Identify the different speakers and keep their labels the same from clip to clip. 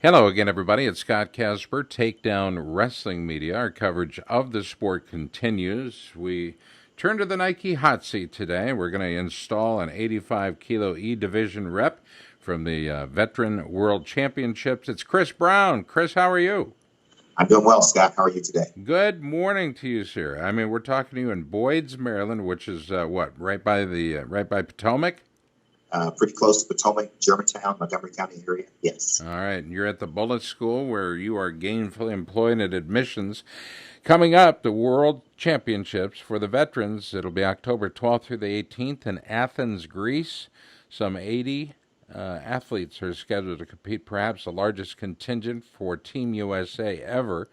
Speaker 1: Hello again, everybody. It's Scott Casper, Takedown Wrestling Media. Our coverage of the sport continues. We turn to the Nike hot seat today. We're going to install an 85 kilo E division rep from the Veteran World Championships. It's Chris Brown. Chris, how are you?
Speaker 2: I'm doing well, Scott. How are you today?
Speaker 1: Good morning to you, sir. I mean, we're talking to you in Boyd's, Maryland, which is what, right by Potomac.
Speaker 2: Pretty close to Potomac, Germantown, Montgomery County area. Yes.
Speaker 1: All right, and you're at the Bullis School where you are gainfully employed at admissions. Coming up, the World Championships for the veterans. It'll be October 12th through the 18th in Athens, Greece. Some 80 athletes are scheduled to compete, perhaps the largest contingent for Team USA ever.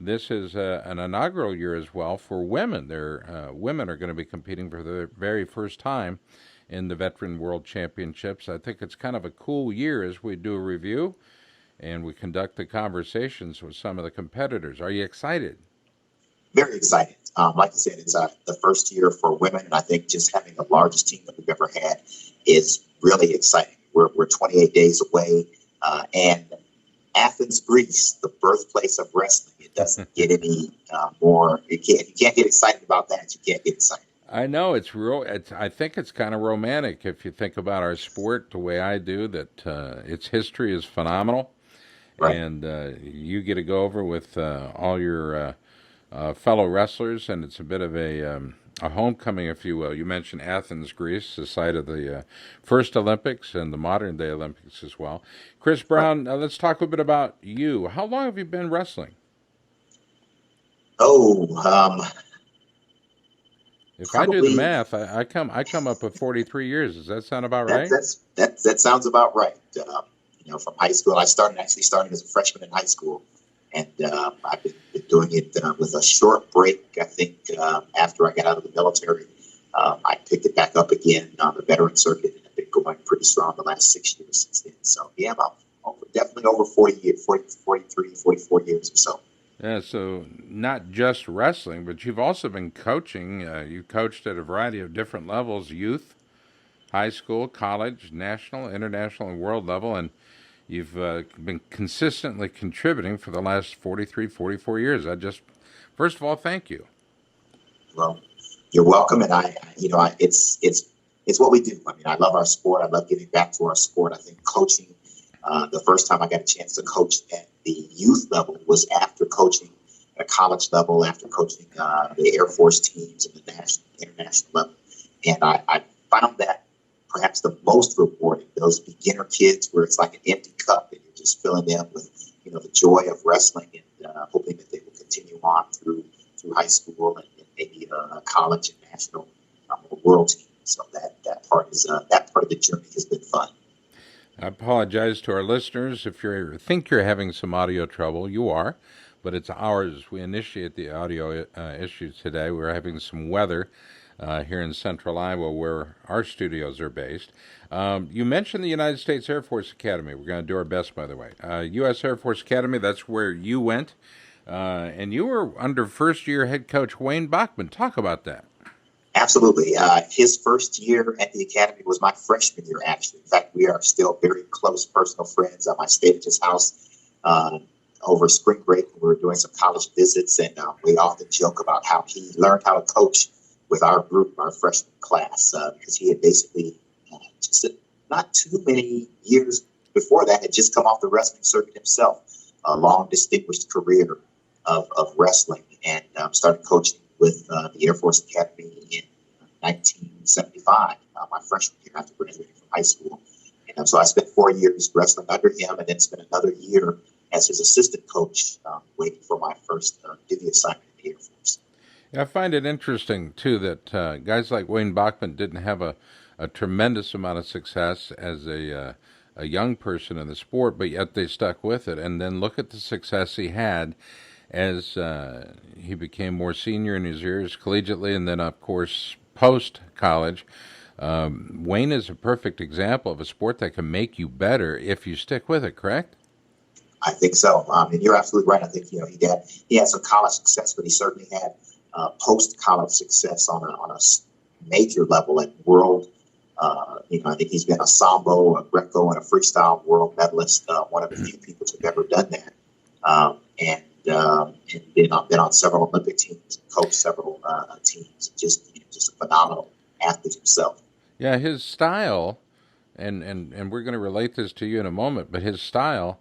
Speaker 1: This is an inaugural year as well for women. Women are going to be competing for the very first time in the Veteran World Championships. I think it's kind of a cool year as we do a review and we conduct the conversations with some of the competitors. Are you excited?
Speaker 2: Very excited. Like you said, it's the first year for women, and I think just having the largest team that we've ever had is really exciting. We're 28 days away, and Athens, Greece, the birthplace of wrestling. It doesn't get any more. You can't get excited about that. You can't get excited.
Speaker 1: I know it's real. I think it's kind of romantic if you think about our sport the way I do. That its history is phenomenal,
Speaker 2: Right.
Speaker 1: and you get to go over with all your fellow wrestlers, and it's a bit of a homecoming, if you will. You mentioned Athens, Greece, the site of the first Olympics and the modern day Olympics as well. Chris
Speaker 2: Right.
Speaker 1: Brown, let's talk a bit about you. How long have you been wrestling?
Speaker 2: Oh,
Speaker 1: If I do the
Speaker 2: probably
Speaker 1: math, I come up with 43 years. Does that sound about
Speaker 2: that
Speaker 1: right?
Speaker 2: that sounds about right. From high school, I started as a freshman in high school, and I've been doing it with a short break. I think after I got out of the military, I picked it back up again on the veteran circuit, and I've been going pretty strong the last 6 years since then. So yeah, definitely over 40 years, 43, 44 years or so.
Speaker 1: Yeah, so not just wrestling, but you've also been coaching. You coached at a variety of different levels: youth, high school, college, national, international, and world level, and you've been consistently contributing for the last 43, 44 years. First of all, thank you.
Speaker 2: Well, you're welcome, and it's what we do. I mean, I love our sport. I love giving back to our sport. I think coaching. The first time I got a chance to coach at the youth level was after coaching at a college level, after coaching the Air Force teams and the national, international level, and I found that perhaps the most rewarding. Those beginner kids, where it's like an empty cup, and you're just filling them with the joy of wrestling, and hoping that they will continue on through high school and maybe college and national world team. So that part of the journey has been fun.
Speaker 1: I apologize to our listeners if you think you're having some audio trouble. You are, but it's ours. We initiate the audio issues today. We're having some weather here in central Iowa where our studios are based. You mentioned the United States Air Force Academy. We're going to do our best, by the way. U.S. Air Force Academy, that's where you went. And you were under first year head coach Wayne Bachman. Talk about that.
Speaker 2: Absolutely. His first year at the academy was my freshman year, actually. In fact, we are still very close personal friends. I stayed at his house over spring break when we were doing some college visits, and we often joke about how he learned how to coach with our group, our freshman class, because he had basically just not too many years before that had just come off the wrestling circuit himself, a long, distinguished career of wrestling, and started coaching with the Air Force Academy in 1975, my freshman year after graduating from high school. And so I spent 4 years wrestling under him, and then spent another year as his assistant coach, waiting for my first duty assignment in the Air Force.
Speaker 1: Yeah, I find it interesting, too, that guys like Wayne Bachman didn't have a tremendous amount of success as a young person in the sport, but yet they stuck with it. And then look at the success he had as he became more senior in his years collegiately, and then, of course, post college. Wayne is a perfect example of a sport that can make you better if you stick with it, correct?
Speaker 2: I think so. And you're absolutely right. I think he had some college success, but he certainly had post college success on a major level at world I think he's been a Sambo, a Greco, and a Freestyle world medalist. One of the few people to have ever done that. And been on several Olympic teams, and coached several teams. Just a phenomenal athlete himself.
Speaker 1: Yeah, his style, and we're going to relate this to you in a moment, but his style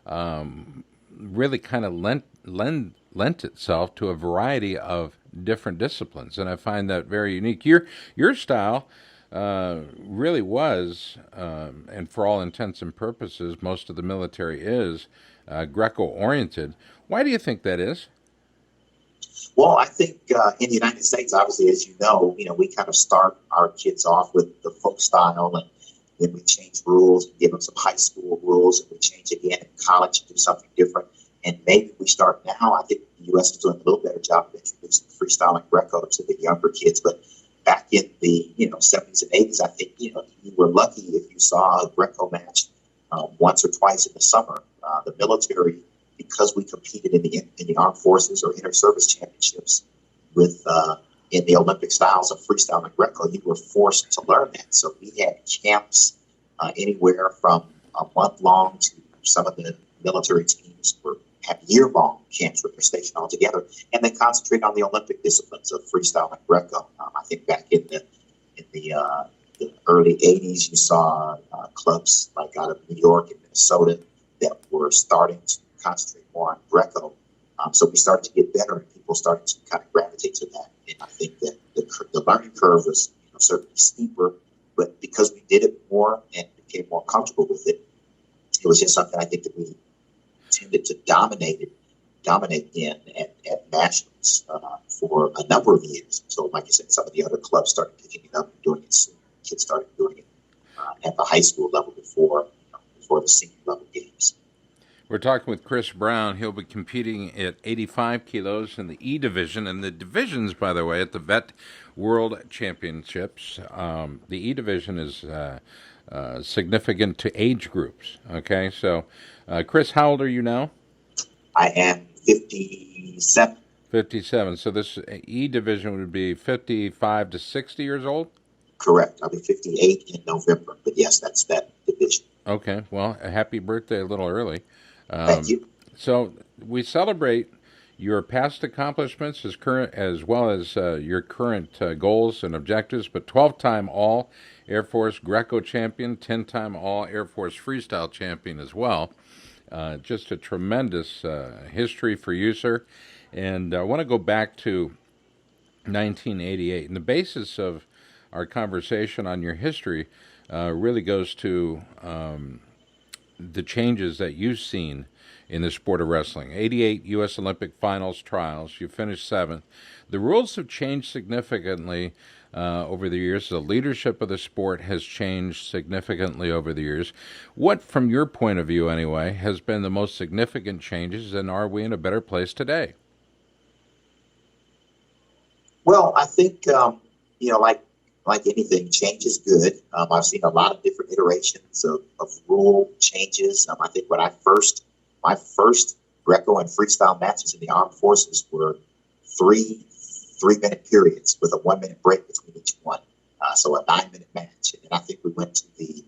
Speaker 1: really kind of lent itself to a variety of different disciplines, and I find that very unique. Your style really was, and for all intents and purposes, most of the military is Greco-oriented. Why do you think that is?
Speaker 2: Well, I think in the United States, obviously, as you know, we kind of start our kids off with the folk style, and then we change rules, and give them some high school rules, and we change again in college and do something different. And maybe we start now. I think the U.S. is doing a little better job of introducing freestyle and Greco to the younger kids. But back in the 70s and 80s, I think you were lucky if you saw a Greco match once or twice in the summer. The military, because we competed in the armed forces or inter-service championships with in the Olympic styles of freestyle and Greco, you were forced to learn that. So we had camps anywhere from a month long to some of the military teams have year-long camps where they're stationed all together, and they concentrate on the Olympic disciplines of freestyle and Greco. I think back in the early 80s, you saw clubs like out of New York and Minnesota that were starting to concentrate more on Greco. So we started to get better, and people started to kind of gravitate to that. And I think that the learning curve was certainly steeper, but because we did it more and became more comfortable with it, it was just something I think that we tended to dominate in at nationals for a number of years. So, like you said, some of the other clubs started picking it up and doing it soon. Kids started doing it at the high school level before the senior level games.
Speaker 1: We're talking with Chris Brown. He'll be competing at 85 kilos in the E division, and the divisions, by the way, at the Vet World Championships. The E division is significant to age groups. Okay, so Chris, how old are you now?
Speaker 2: I am 57.
Speaker 1: 57. So this E division would be 55 to 60 years old?
Speaker 2: Correct. I'll be 58 in November. But yes, that's that division.
Speaker 1: Okay. Well, a happy birthday a little early.
Speaker 2: Thank you.
Speaker 1: So we celebrate your past accomplishments as well as your current goals and objectives, but 12-time All Air Force Greco champion, 10-time All Air Force Freestyle champion as well. Just a tremendous history for you, sir. And I want to go back to 1988. And the basis of our conversation on your history really goes to the changes that you've seen in the sport of wrestling. 88 U.S. Olympic Finals trials. You finished 7th. The rules have changed significantly over the years. The leadership of the sport has changed significantly over the years. What, from your point of view anyway, has been the most significant changes, and are we in a better place today?
Speaker 2: Well, I think, like anything, change is good. I've seen a lot of different iterations of rule changes. I think my first Greco and freestyle matches in the armed forces were three-minute periods with a 1-minute break between each one. So a 9-minute match. And then I think we went to the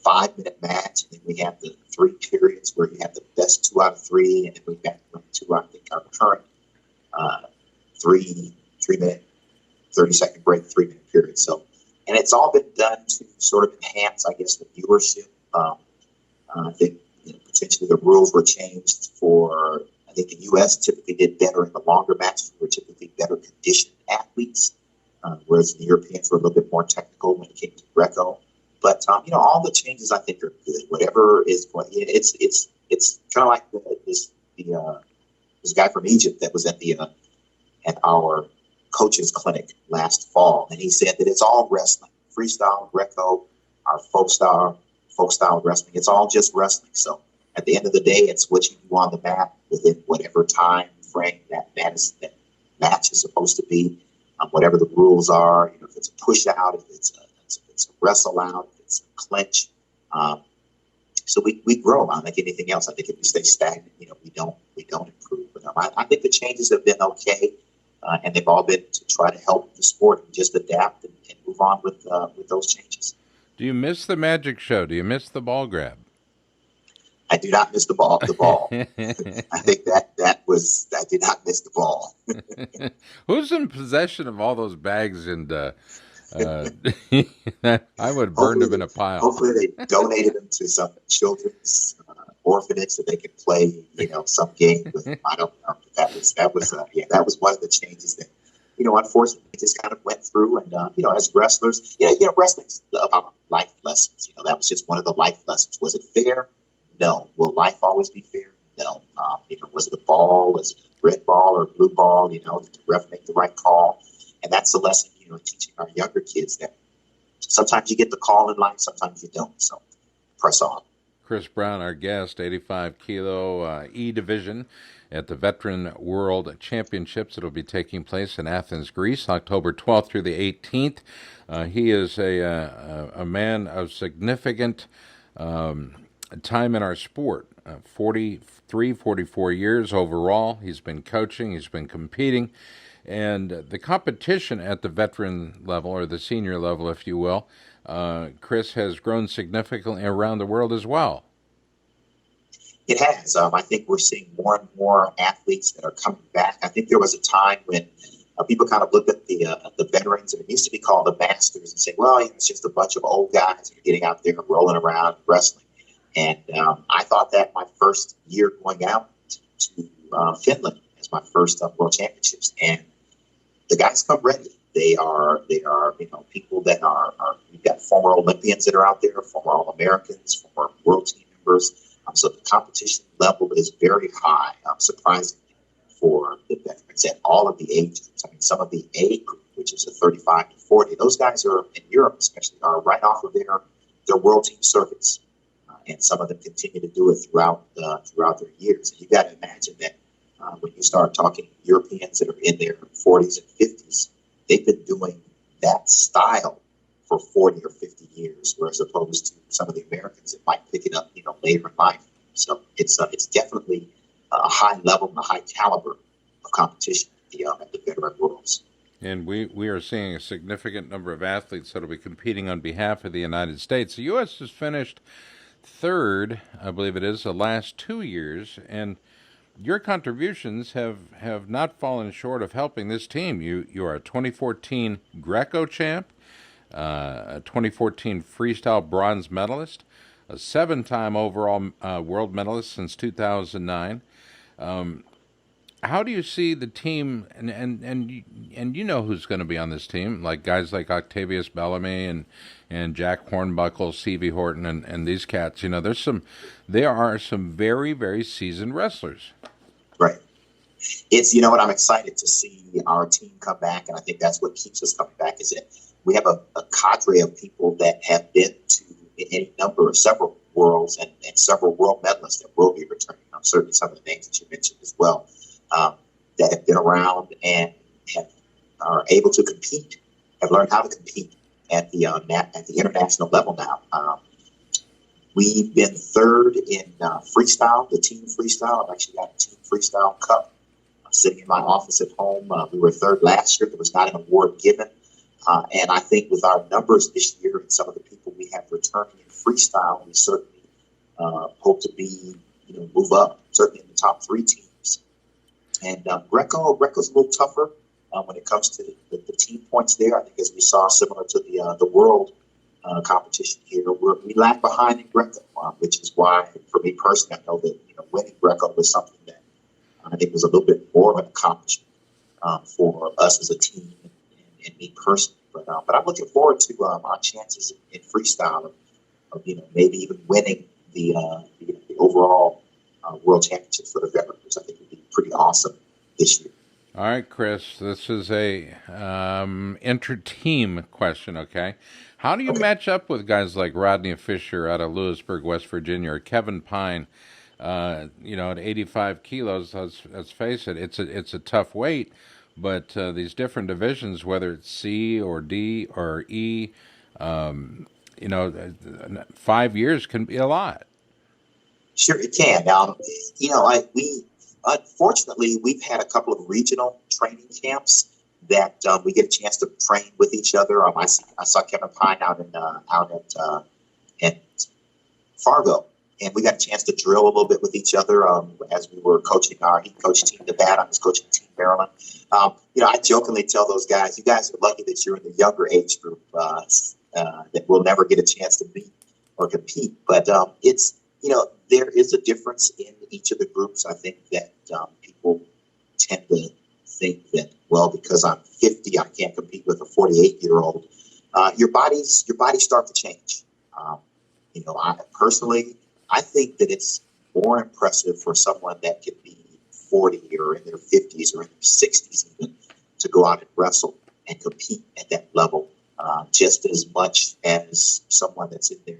Speaker 2: 5-minute match, and then we had the 3 periods where you had the best 2 out of 3, and then we got to, I think, our current 3-minute, 30-second break, 3-minute period. So, and it's all been done to sort of enhance, I guess, the viewership. I think potentially the rules were changed for, I think the U.S. typically did better in the longer matches. We were typically better conditioned athletes, whereas the Europeans were a little bit more technical when it came to Greco. But all the changes I think are good. Whatever is going, it's kind of like this guy from Egypt that was at our coaches clinic last fall, and he said that it's all wrestling, freestyle, Greco, our folk style wrestling. It's all just wrestling. So at the end of the day, it's what you do on the mat within whatever time frame that match is supposed to be. Whatever the rules are, if it's a push out, if it's a wrestle out, if it's a clinch. So we grow. Like anything else, I think if we stay stagnant, we don't improve. But I think the changes have been okay. and they've all been to try to help the sport and just adapt and move on with those changes.
Speaker 1: Do you miss the magic show? Do you miss the ball grab?
Speaker 2: I do not miss the ball. The ball. I think that was I did not miss the ball.
Speaker 1: Who's in possession of all those bags? And I would burn them in a pile.
Speaker 2: Hopefully, they donated them to some children's orphanage so they could play, some game with them. I don't know. That was one of the changes that, unfortunately, just kind of went through. And as wrestlers, wrestling's about life lessons. That was just one of the life lessons. Was it fair? No. Will life always be fair? No. Was it a ball? Was it a red ball or a blue ball? Did the ref make the right call? And that's the lesson, teaching our younger kids that sometimes you get the call in life, sometimes you don't. So press on.
Speaker 1: Chris Brown, our guest, 85 kilo E division at the Veteran World Championships. It'll be taking place in Athens, Greece, October 12th through the 18th. He is a man of significant time in our sport, 44 years overall. He's been coaching, he's been competing, and the competition at the veteran level, or the senior level, if you will, Chris, has grown significantly around the world as well.
Speaker 2: It has. I think we're seeing more and more athletes that are coming back. I think there was a time when people kind of looked at the veterans, and it used to be called the masters, and say, well, it's just a bunch of old guys who are getting out there and rolling around and wrestling. And I thought that my first year going out to Finland as my first World Championships, and the guys come ready. They are people that are we've got former Olympians that are out there, former All-Americans, former world team members. So the competition level is very high, surprisingly, for the veterans at all of the ages. I mean, some of the A group, which is a 35 to 40, those guys are in Europe, especially, are right off of their world team circuits. And some of them continue to do it throughout their years. And you got to imagine that when you start talking Europeans that are in their 40s and 50s, they've been doing that style for 40 or 50 years, whereas opposed to some of the Americans that might pick it up, later in life. So it's definitely a high level and a high caliber of competition at the veteran worlds.
Speaker 1: And we are seeing a significant number of athletes that will be competing on behalf of the United States. The U.S. has finished third, I believe it is, the last 2 years, and your contributions have not fallen short of helping this team. You are a 2014 Greco champ, a 2014 Freestyle bronze medalist, a 7-time overall world medalist since 2009. How do you see the team, and you know who's going to be on this team, like guys like Octavius Bellamy and Jack Hornbuckle, Stevie Horton, and these cats. There are some very, very seasoned wrestlers.
Speaker 2: Right. It's, what I'm excited to see our team come back, and I think that's what keeps us coming back, is that we have a cadre of people that have been to any number of several worlds and several world medalists that will be returning. Certainly some of the names that you mentioned as well, that have been around and are able to compete, have learned how to compete at the international level now. We've been third in freestyle, the team freestyle. I've actually got a team freestyle cup sitting in my office at home. We were third last year. There was not an award given. And I think with our numbers this year and some of the people we have returning in freestyle, we certainly hope to be, move up, certainly in the top 3 teams. And Greco's a little tougher when it comes to the team points there. I think, as we saw, similar to the world competition here, we lag behind in Greco, which is why, for me personally, I know that winning Greco was something that I think was a little bit more of an accomplishment for us as a team and me personally. But I'm looking forward to our chances in freestyle of maybe even winning the overall world championship for the veterans, which I think would be pretty awesome this year.
Speaker 1: All right, Chris, this is a inter-team question, okay? How do you match up with guys like Rodney Fisher out of Lewisburg, West Virginia, or Kevin Pine, at 85 kilos? Let's face it, it's a tough weight, but these different divisions, whether it's C or D or E, 5 years can be a lot.
Speaker 2: Sure, it can. Unfortunately, we've had a couple of regional training camps that we get a chance to train with each other. I saw Kevin Pine at Fargo, and we got a chance to drill a little bit with each other as we were coaching. He coached Team Nevada, I was coaching Team Maryland. I jokingly tell those guys, you guys are lucky that you're in the younger age group that will never get a chance to meet or compete. But there is a difference in each of the groups. I think that people tend to think that, well, because I'm 50, I can't compete with a 48-year-old. Your bodies start to change. I think that it's more impressive for someone that can be 40 or in their 50s or in their 60s even to go out and wrestle and compete at that level just as much as someone that's in their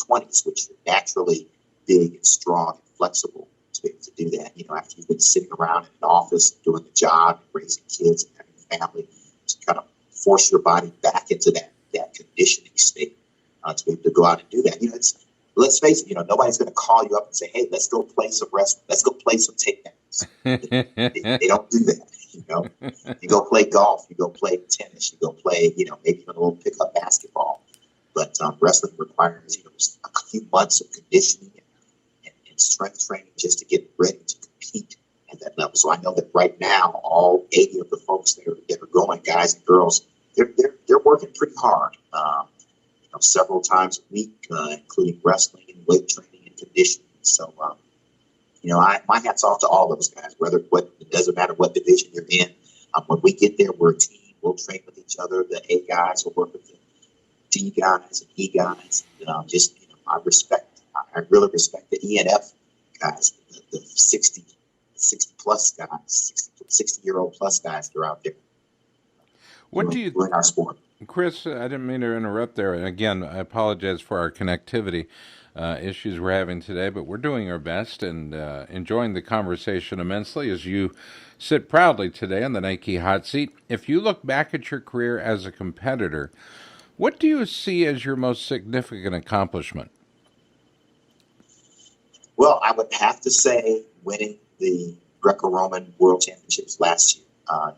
Speaker 2: 20s, which are naturally big and strong and flexible to be able to do that. After you've been sitting around in an office doing the job, raising kids and having a family, to kind of force your body back into that conditioning state to be able to go out and do that. Let's face it, nobody's going to call you up and say, hey, let's go play some wrestling. Let's go play some takedowns. They don't do that. You go play golf, you go play tennis, you go play, maybe even a little pickup basketball. But wrestling requires, a few months of conditioning and strength training just to get ready to compete at that level. So I know that right now, all 80 of the folks that are going, guys and girls, they're working pretty hard. Several times a week, including wrestling and weight training and conditioning. So, my hat's off to all those guys. It doesn't matter what division you're in. When we get there, we're a team. We'll train with each other. The A guys will work with the D guys and E guys. I really respect the ENF guys, the 60 plus guys, 60-year-old plus guys that are out there.
Speaker 1: What do you
Speaker 2: doing our sport?
Speaker 1: Chris, I didn't mean to interrupt there. And again, I apologize for our connectivity issues we're having today, but we're doing our best and enjoying the conversation immensely as you sit proudly today on the Nike hot seat. If you look back at your career as a competitor, what do you see as your most significant accomplishment?
Speaker 2: Well, I would have to say winning the Greco-Roman World Championships last year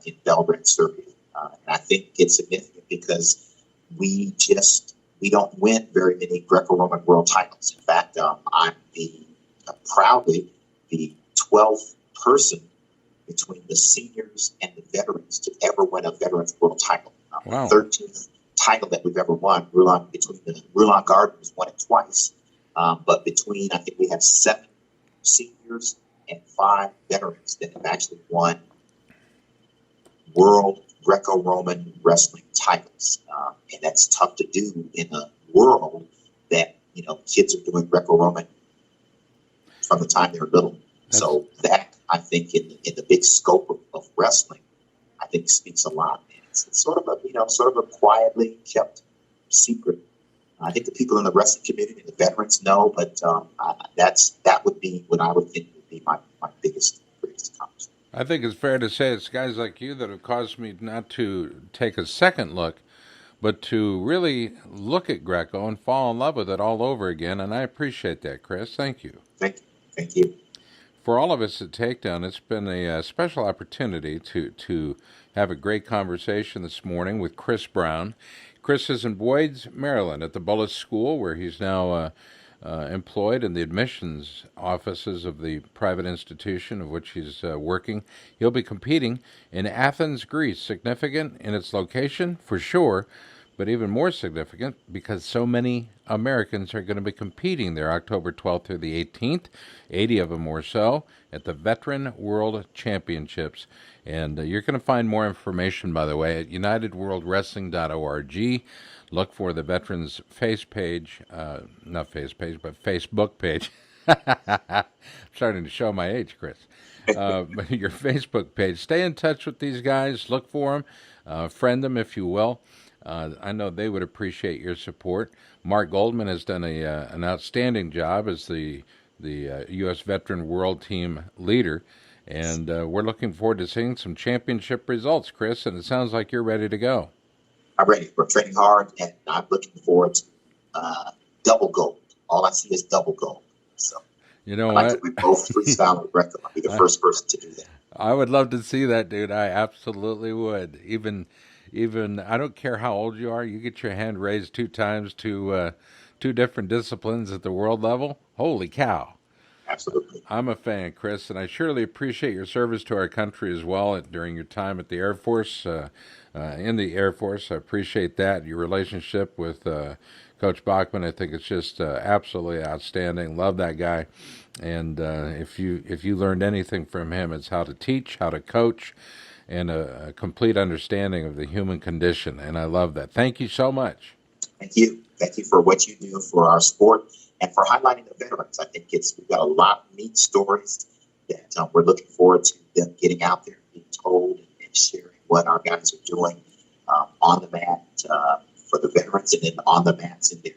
Speaker 2: in Belgrade, Serbia. And I think it's significant because we don't win very many Greco-Roman world titles. In fact, I'm proudly the 12th person between the seniors and the veterans to ever win a veterans world title.
Speaker 1: Wow.
Speaker 2: The 13th title that we've ever won. Roland Gardens won it twice. But I think we have 7 seniors and 5 veterans that have actually won world Greco-Roman wrestling titles. And that's tough to do in a world that, kids are doing Greco-Roman from the time they're little. So that, I think, in the big scope of wrestling, I think speaks a lot. And it's sort of a quietly kept secret. I think the people in the wrestling community and the veterans know, but that would be what I would think would be my biggest accomplishment.
Speaker 1: I think it's fair to say it's guys like you that have caused me not to take a second look, but to really look at Greco and fall in love with it all over again. And I appreciate that, Chris. Thank you.
Speaker 2: Thank you.
Speaker 1: For all of us at Takedown, it's been a special opportunity to have a great conversation this morning with Chris Brown. Chris is in Boyd's, Maryland, at the Bullis School, where he's now employed in the admissions offices of the private institution of which he's working. He'll be competing in Athens, Greece. Significant in its location, for sure, but even more significant because so many Americans are going to be competing there October 12th through the 18th, 80 of them or so, at the Veteran World Championships. And you're going to find more information, by the way, at unitedworldwrestling.org. Look for the Veterans Facebook page. I'm starting to show my age, Chris. But your Facebook page. Stay in touch with these guys. Look for them. Friend them, if you will. I know they would appreciate your support. Mark Goldman has done an outstanding job as the U.S. Veteran World Team leader. And we're looking forward to seeing some championship results, Chris. And it sounds like you're ready to go.
Speaker 2: I'm ready. We're training hard, and I'm looking forward to double gold. All I see is double gold. So
Speaker 1: You know
Speaker 2: I'd like to
Speaker 1: what?
Speaker 2: do both freestyle and Greco. I'll be the first person to do that.
Speaker 1: I would love to see that, dude. I absolutely would. Even I don't care how old you are. You get your hand raised two times to two different disciplines at the world level. Holy cow!
Speaker 2: Absolutely.
Speaker 1: I'm a fan, Chris, and I surely appreciate your service to our country as well during your time at the Air Force. In the Air Force, I appreciate that. Your relationship with Coach Bachman, I think it's just absolutely outstanding. Love that guy, and if you learned anything from him, it's how to teach, how to coach, and a complete understanding of the human condition. And I love that. Thank you so much.
Speaker 2: Thank you. Thank you for what you do for our sport and for highlighting the veterans. I think we've got a lot of neat stories that we're looking forward to them getting out there, being told, and sharing what our guys are doing on the mat for the veterans, and then on the mats in their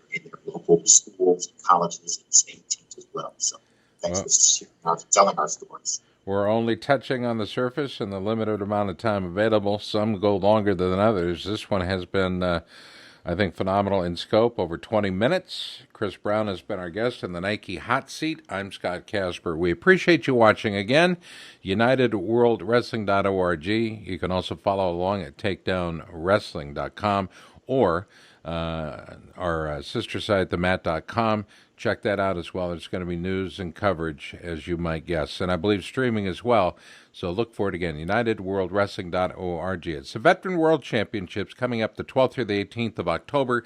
Speaker 2: local schools, and colleges, and state teams as well. So thanks
Speaker 1: Well,
Speaker 2: for telling our stories.
Speaker 1: we're only touching on the surface in the limited amount of time available. Some go longer than others. This one has been, I think, phenomenal in scope, over 20 minutes. Chris Brown has been our guest in the Nike Hot Seat. I'm Scott Casper. We appreciate you watching again. UnitedWorldWrestling.org. You can also follow along at TakedownWrestling.com or our sister site, themat.com. Check that out as well. There's going to be news and coverage, as you might guess, and I believe streaming as well. So look for it again, UnitedWorldWrestling.org. It's the Veteran World Championships coming up the 12th through the 18th of October,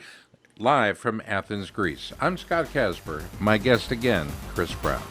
Speaker 1: live from Athens, Greece. I'm Scott Casper. My guest again, Chris Brown.